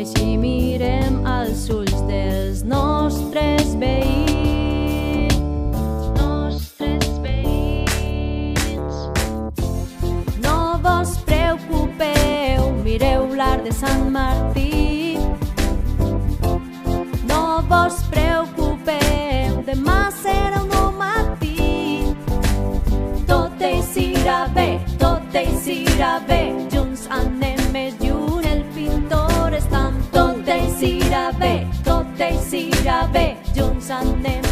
així mirem als ulls dels nostres veïns. No vos preocupeu, mireu l'Arc de Sant Martí. No vos preocupeu, demà serà un nou matí. Tot irà bé, tot irà bé, junts anem més lluny, el pintor està amb tot irà bé, tot irà bé, junts anem